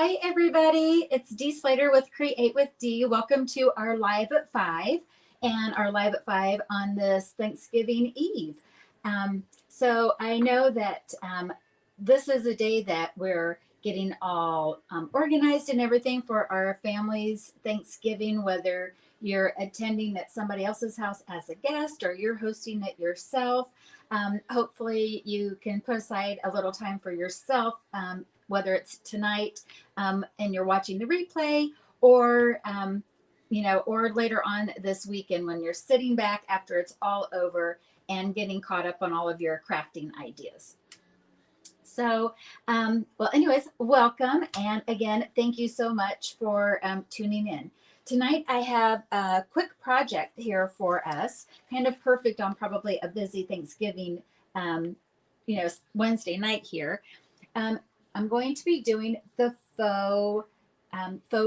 Hi, everybody. It's Dee Slater with Create with Dee. Welcome to our Live at 5 and our Live at 5 on this Thanksgiving Eve. So I know that this is a day that we're getting all organized and everything for our family's Thanksgiving, whether you're attending at somebody else's house as a guest or you're hosting it yourself. Hopefully you can put aside a little time for yourself, whether it's tonight and you're watching the replay, or or later on this weekend when you're sitting back after it's all over and getting caught up on all of your crafting ideas. So, well, anyways, welcome. And again, thank you so much for tuning in. Tonight, I have a quick project here for us, kind of perfect on probably a busy Thanksgiving, Wednesday night here. I'm going to be doing the faux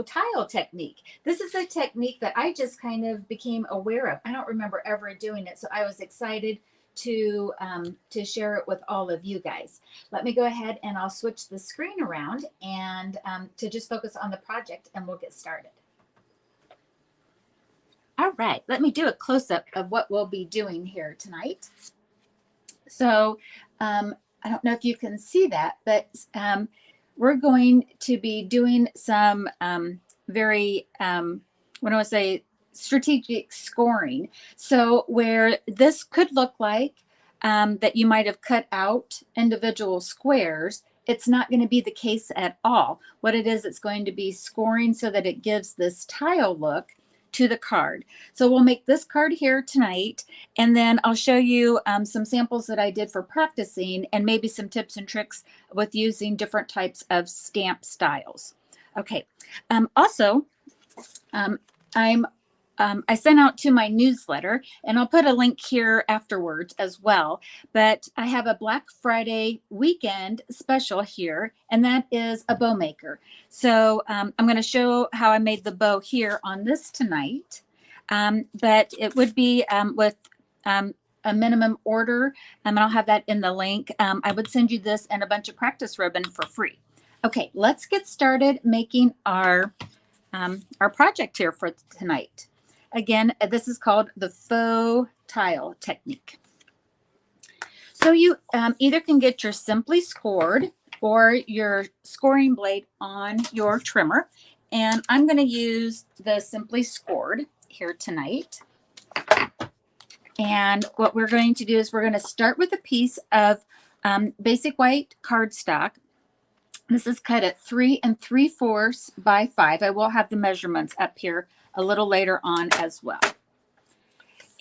tile technique. This is a technique that I just kind of became aware of. I don't remember ever doing it, so I was excited to share it with all of you guys. Let me go ahead and I'll switch the screen around and to just focus on the project, and we'll get started. All right, let me do a close-up of what we'll be doing here tonight. So I don't know if you can see that, but we're going to be doing some very, strategic scoring. So where this could look like that you might have cut out individual squares, it's not going to be the case at all. What it is, it's going to be scoring so that it gives this tile look to the card. So we'll make this card here tonight, and then I'll show you some samples that I did for practicing and maybe some tips and tricks with using different types of stamp styles. Okay. I sent out to my newsletter, and I'll put a link here afterwards as well, but I have a Black Friday weekend special here, and that is a bow maker. So I'm going to show how I made the bow here on this tonight, but it would be with a minimum order, and I'll have that in the link. I would send you this and a bunch of practice ribbon for free. Okay, let's get started making our project here for tonight. Again, this is called the Faux Tile Technique. So you either can get your Simply Scored or your scoring blade on your trimmer. And I'm going to use the Simply Scored here tonight. And what we're going to do is we're going to start with a piece of basic white cardstock. This is cut at 3 3/4 by 5. I will have the measurements up here a little later on as well.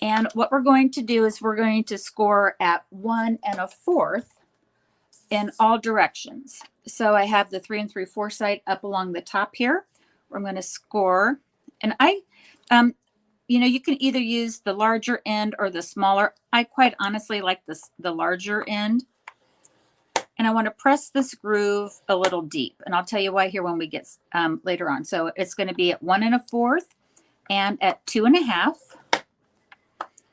And what we're going to do is we're going to score at 1 1/4 in all directions. So I have the 3 3/4 side up along the top here. I'm going to score, and you can either use the larger end or the smaller. I quite honestly like the larger end. And I want to press this groove a little deep. And I'll tell you why here when we get later on. So it's going to be at 1 1/4 and at 2 1/2.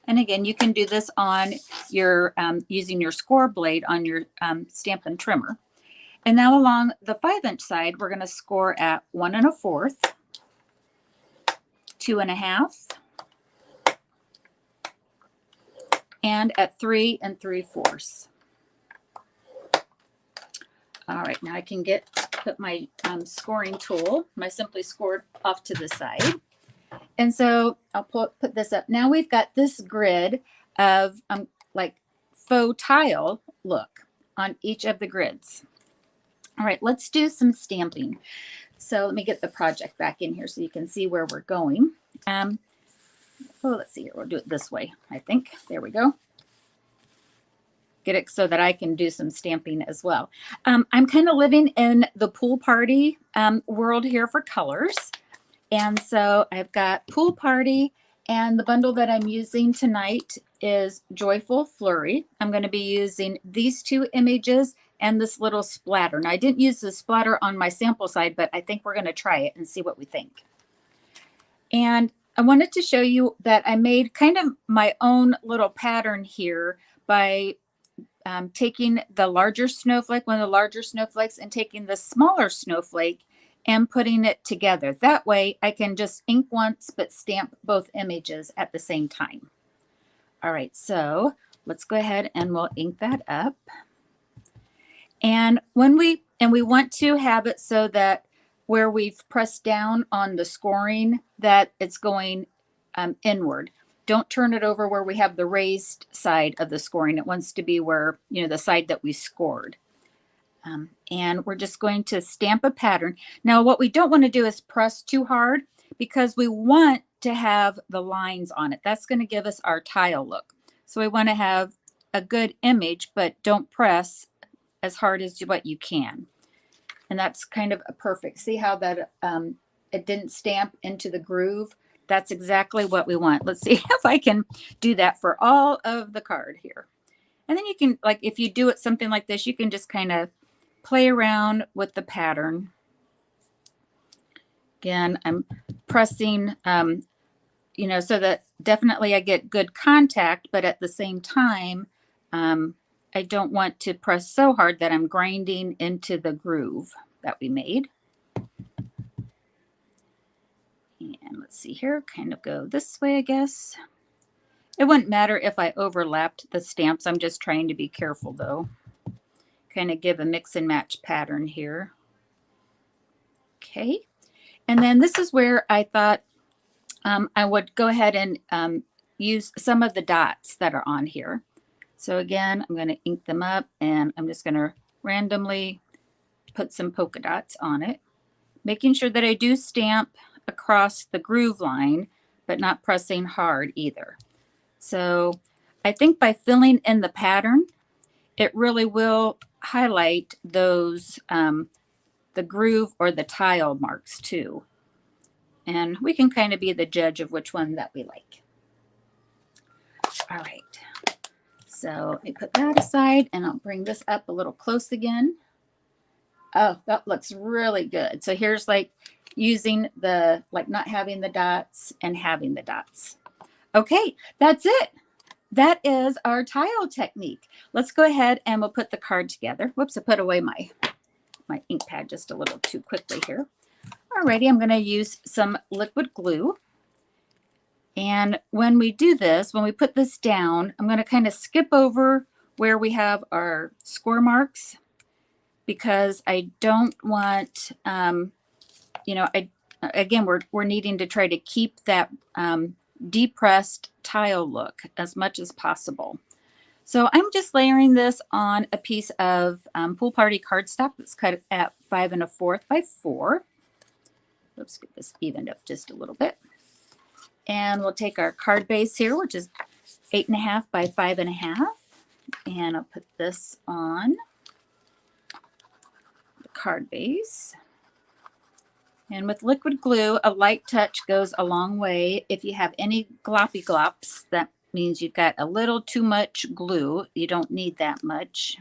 And again, you can do this on your using your score blade on your Stampin' Trimmer. And now along the 5-inch side, we're going to score at 1 1/4, 2 1/2, and at 3 3/4. All right, now I can put my scoring tool, my Simply Scored, off to the side. And so I'll put this up. Now we've got this grid of like faux tile look on each of the grids. All right, let's do some stamping. So let me get the project back in here so you can see where we're going. Let's see here. We'll do it this way, I think. There we go. Get it so that I can do some stamping as well. I'm kind of living in the pool party world here for colors. And so I've got Pool Party, and the bundle that I'm using tonight is Joyful Flurry. I'm going to be using these 2 images and this little splatter. Now, I didn't use the splatter on my sample side, but I think we're going to try it and see what we think. And I wanted to show you that I made kind of my own little pattern here by taking the larger snowflake, one of the larger snowflakes, and taking the smaller snowflake and putting it together. That way I can just ink once but stamp both images at the same time. All right, so let's go ahead and we'll ink that up. And when we want to have it so that where we've pressed down on the scoring, that it's going inward. Don't turn it over where we have the raised side of the scoring. It wants to be where, you know, the side that we scored. And we're just going to stamp a pattern. Now, what we don't want to do is press too hard because we want to have the lines on it. That's going to give us our tile look. So we want to have a good image, but don't press as hard as what you can. And that's kind of a perfect. See how that it didn't stamp into the groove? That's exactly what we want. Let's see if I can do that for all of the card here. And then you can, like, if you do it something like this, you can just kind of play around with the pattern. Again, I'm pressing, you know, so that definitely I get good contact, but at the same time, I don't want to press so hard that I'm grinding into the groove that we made. And let's see here, kind of go this way, I guess. It wouldn't matter if I overlapped the stamps. I'm just trying to be careful though. Kind of give a mix and match pattern here. Okay. And then this is where I thought I would go ahead and use some of the dots that are on here. So again, I'm going to ink them up and I'm just going to randomly put some polka dots on it, making sure that I do stamp across the groove line, but not pressing hard either. So I think by filling in the pattern, it really will highlight those, the groove or the tile marks too. And we can kind of be the judge of which one that we like. All right. So let me put that aside and I'll bring this up a little close again. Oh, that looks really good. So here's like using the, like not having the dots and having the dots. Okay, that's it. That is our tile technique. Let's go ahead and we'll put the card together. Whoops, I put away my ink pad just a little too quickly here. Alrighty, I'm going to use some liquid glue. And when we do this, when we put this down, I'm going to kind of skip over where we have our score marks because I don't want, you know, again, we're needing to try to keep that depressed tile look as much as possible. So I'm just layering this on a piece of Pool Party cardstock that's cut at 5 1/4 by 4. Let's get this evened up just a little bit. And we'll take our card base here, which is 8 1/2 by 5 1/2. And I'll put this on the card base. And with liquid glue, a light touch goes a long way. If you have any gloppy glops, that means you've got a little too much glue. You don't need that much.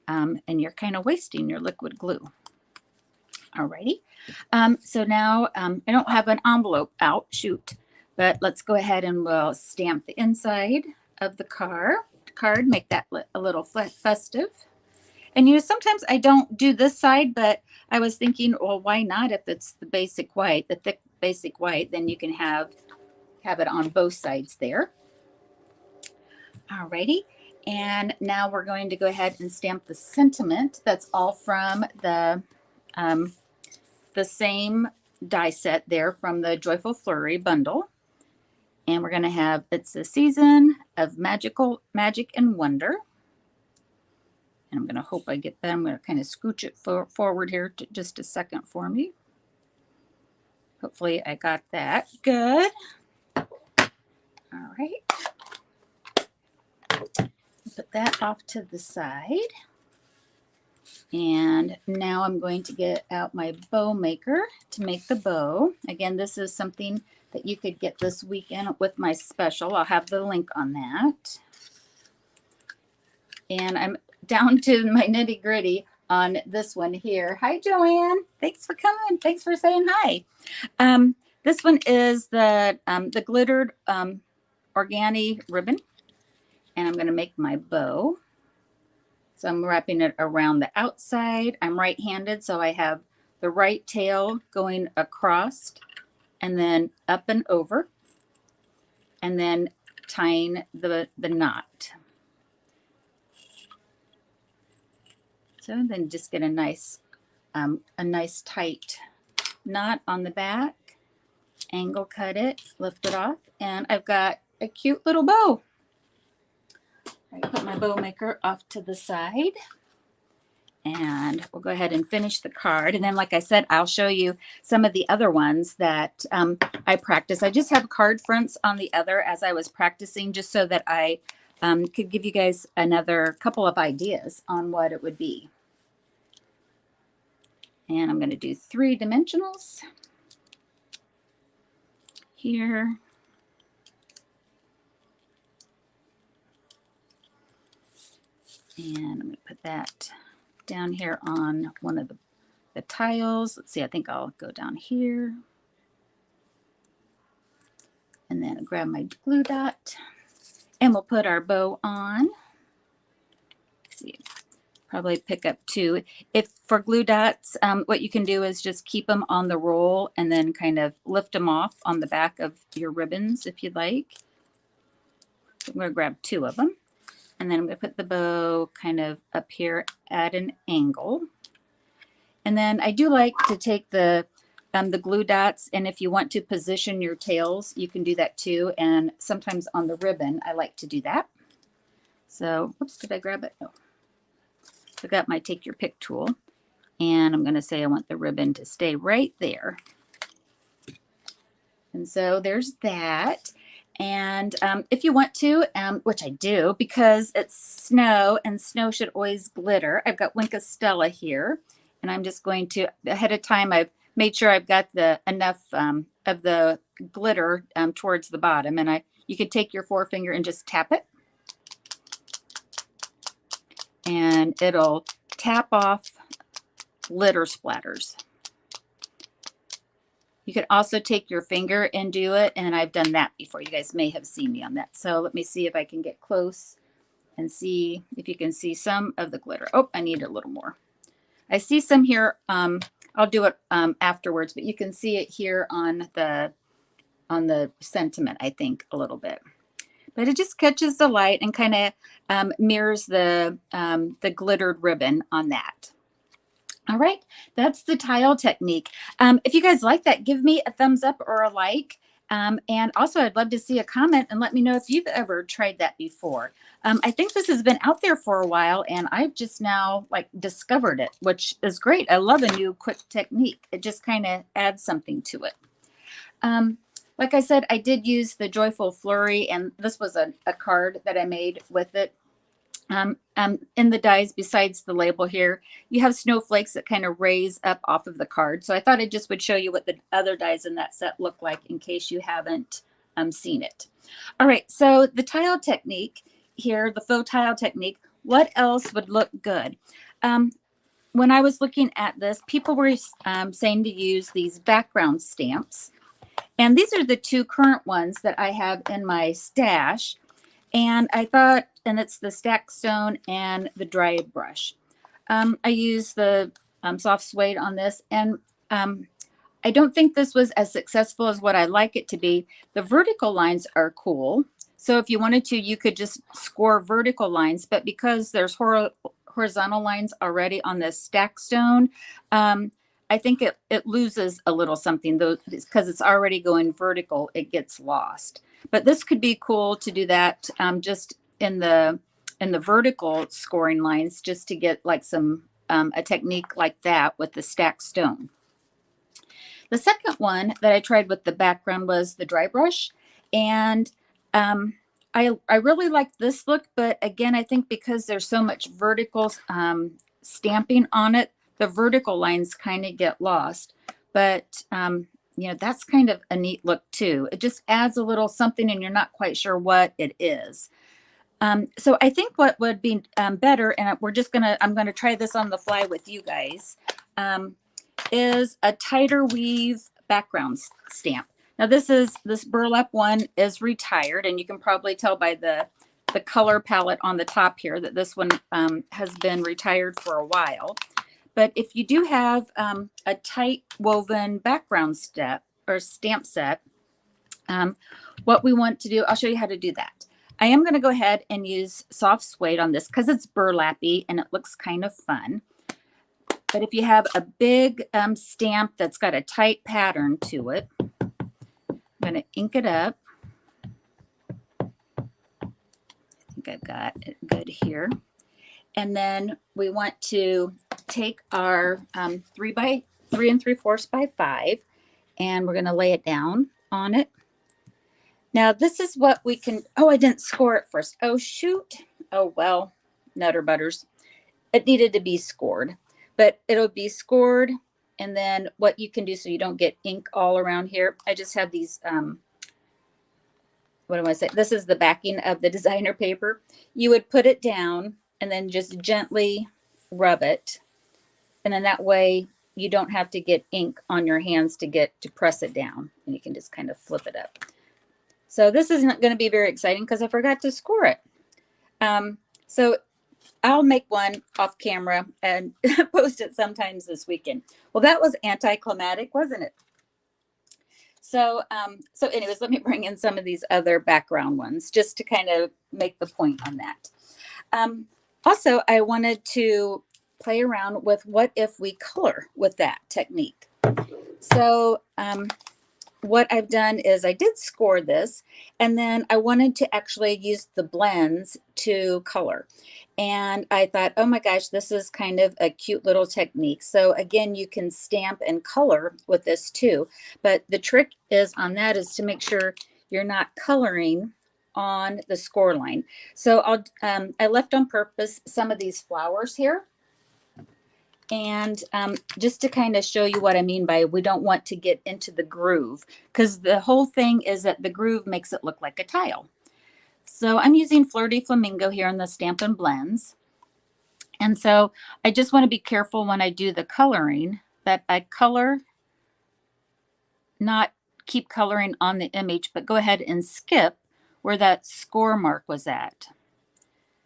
And you're kind of wasting your liquid glue. Alrighty. So now I don't have an envelope out, shoot, but let's go ahead and we'll stamp the inside of the card, make that a little festive. And you know, sometimes I don't do this side, but I was thinking, well, why not? If it's the basic white, the thick basic white, then you can have it on both sides there. Alrighty. And now we're going to go ahead and stamp the sentiment. That's all from the same die set there from the Joyful Flurry bundle. And we're going to have, it's a season of magic and wonder. And I'm going to hope I get that. I'm going to kind of scooch it forward here to just a second for me. Hopefully I got that good. All right. Put that off to the side. And now I'm going to get out my bow maker to make the bow. Again, this is something that you could get this weekend with my special. I'll have the link on that. And I'm down to my nitty gritty on this one here. Hi, Joanne. Thanks for coming. Thanks for saying hi. This one is the glittered organi ribbon. And I'm going to make my bow. So I'm wrapping it around the outside. I'm right-handed, so I have the right tail going across and then up and over, and then tying the knot. So then just get a nice tight knot on the back, angle cut it, lift it off, and I've got a cute little bow. I put my bow maker off to the side, and we'll go ahead and finish the card. And then, like I said, I'll show you some of the other ones that I practice. I just have card fronts on the other as I was practicing, just so that I could give you guys another couple of ideas on what it would be. And I'm going to do 3 dimensionals here. And I'm going to put that down here on one of the tiles. Let's see, I think I'll go down here. And then grab my glue dot. And we'll put our bow on. Let's see. Probably pick up 2. If for glue dots, what you can do is just keep them on the roll and then kind of lift them off on the back of your ribbons if you'd like. So I'm going to grab 2 of them. And then I'm going to put the bow kind of up here at an angle. And then I do like to take the glue dots, and if you want to position your tails, you can do that too. And sometimes on the ribbon, I like to do that. So, whoops, did I grab it? No. I got my take your pick tool, and I'm going to say I want the ribbon to stay right there. And so there's that. And if you want to, which I do because it's snow and snow should always glitter, I've got Wink of Stella here, and I'm just going to, ahead of time, I've made sure I've got enough of the glitter towards the bottom, and you could take your forefinger and just tap it. And it'll tap off glitter splatters. You could also take your finger and do it, and I've done that before. You guys may have seen me on that. So let me see if I can get close and see if you can see some of the glitter. Oh, I need a little more. I see some here. I'll do it afterwards, but you can see it here on the sentiment, I think, a little bit. But it just catches the light and kind of mirrors the glittered ribbon on that. All right, that's the tile technique. If you guys like that, give me a thumbs up or a like. And also, I'd love to see a comment and let me know if you've ever tried that before. I think this has been out there for a while, and I've just now discovered it, which is great. I love a new quick technique. It just kind of adds something to it. Like I said, I did use the Joyful Flurry, and this was a card that I made with it. In the dies, besides the label here, you have snowflakes that kind of raise up off of the card. So I thought I just would show you what the other dies in that set look like in case you haven't seen it. All right, so the tile technique here, the faux tile technique, what else would look good? When I was looking at this, people were saying to use these background stamps. And these are the 2 current ones that I have in my stash. And I thought, and it's the stack stone and the dry brush. I use the soft suede on this, and I don't think this was as successful as what I like it to be. The vertical lines are cool. So if you wanted to, you could just score vertical lines, but because there's horizontal lines already on this stack stone, I think it loses a little something, though, because it's already going vertical, it gets lost. But this could be cool to do that just in the vertical scoring lines, just to get some a technique like that with the stack stone. The second one that I tried with the background was the dry brush, and I really like this look, but again, I think because there's so much vertical stamping on it, the vertical lines kind of get lost. But you know, that's kind of a neat look too. It just adds a little something, and you're not quite sure what it is. So I think what would be better, and I'm gonna try this on the fly with you guys, is a tighter weave background stamp. Now this burlap one is retired, and you can probably tell by the color palette on the top here that this one has been retired for a while. But if you do have a tight woven background step or stamp set, what we want to do, I'll show you how to do that. I am going to go ahead and use soft suede on this because it's burlappy and it looks kind of fun. But if you have a big stamp that's got a tight pattern to it, I'm going to ink it up. I think I've got it good here. And then we want to take our 3 by 3 3/4 by 5, and we're going to lay it down on it. Now this is what we can, oh, I didn't score it first. Oh, shoot. Oh, well, nutter butters. It needed to be scored, but it'll be scored. And then what you can do so you don't get ink all around here, I just have these, what do I say? This is the backing of the designer paper. You would put it down and then just gently rub it. And then that way you don't have to get ink on your hands to press it down. And you can just kind of flip it up. So this isn't going to be very exciting because I forgot to score it. So I'll make one off camera and post it sometimes this weekend. Well, that was anticlimactic, wasn't it? So, so anyways, let me bring in some of these other background ones just to kind of make the point on that. Also, I wanted to play around with what if we color with that technique. So what I've done is I did score this, and then I wanted to actually use the blends to color. And I thought, oh my gosh, this is kind of a cute little technique. So again, you can stamp and color with this too. But the trick is on that is to make sure you're not coloring on the score line. So I left on purpose some of these flowers here. And just to kind of show you what I mean by we don't want to get into the groove, because the whole thing is that the groove makes it look like a tile. So I'm using Flirty Flamingo here in the Stampin' Blends. And so I just want to be careful when I do the coloring that I color, not keep coloring on the image, but go ahead and skip where that score mark was at.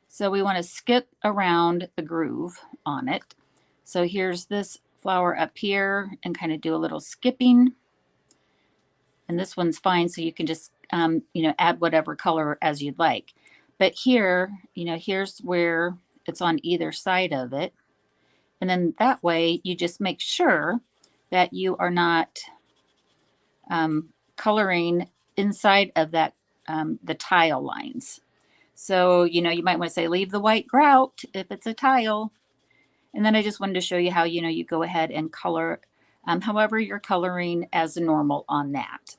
So we want to skip around the groove on it. So here's this flower up here and kind of do a little skipping. And this one's fine. So you can just, you know, add whatever color as you'd like. But here, you know, here's where it's on either side of it. And then that way you just make sure that you are not coloring inside of that, the tile lines. So, you know, you might want to say, leave the white grout if it's a tile. And then I just wanted to show you how, you know, you go ahead and color however you're coloring as normal on that.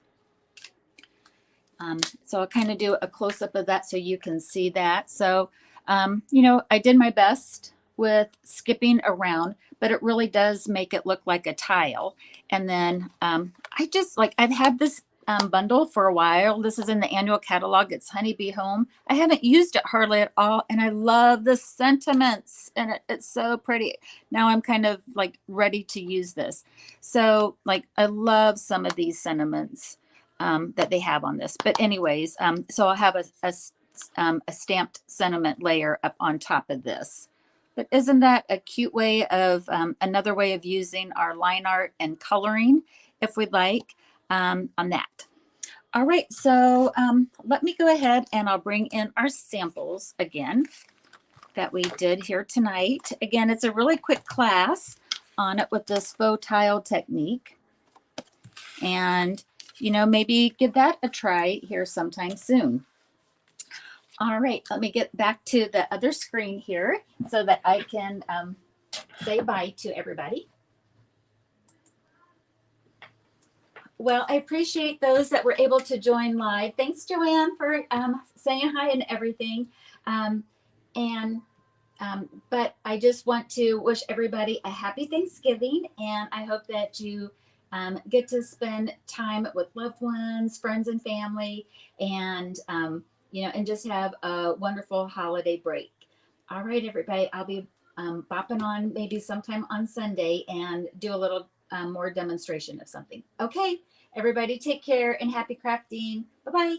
So I'll kind of do a close-up of that so you can see that. So, you know, I did my best with skipping around, but it really does make it look like a tile. And then I just like, I've had this bundle for a while. This is in the annual catalog. It's Honeybee Home. I haven't used it hardly at all, and I love the sentiments, and it's so pretty. Now I'm kind of like ready to use this. So like I love some of these sentiments that they have on this. But anyways, so I'll have a stamped sentiment layer up on top of this. But isn't that a cute way of another way of using our line art and coloring if we'd like on that. All right, so let me go ahead and I'll bring in our samples again that we did here tonight. Again, it's a really quick class on it with this faux tile technique. And, you know, maybe give that a try here sometime soon. All right, let me get back to the other screen here so that I can say bye to everybody. Well, I appreciate those that were able to join live. Thanks, Joanne, for saying hi and everything. But I just want to wish everybody a happy Thanksgiving, and I hope that you get to spend time with loved ones, friends, and family, and you know, and just have a wonderful holiday break. All right, everybody, I'll be bopping on maybe sometime on Sunday and do a little more demonstration of something. Okay, everybody, take care and happy crafting. Bye-bye.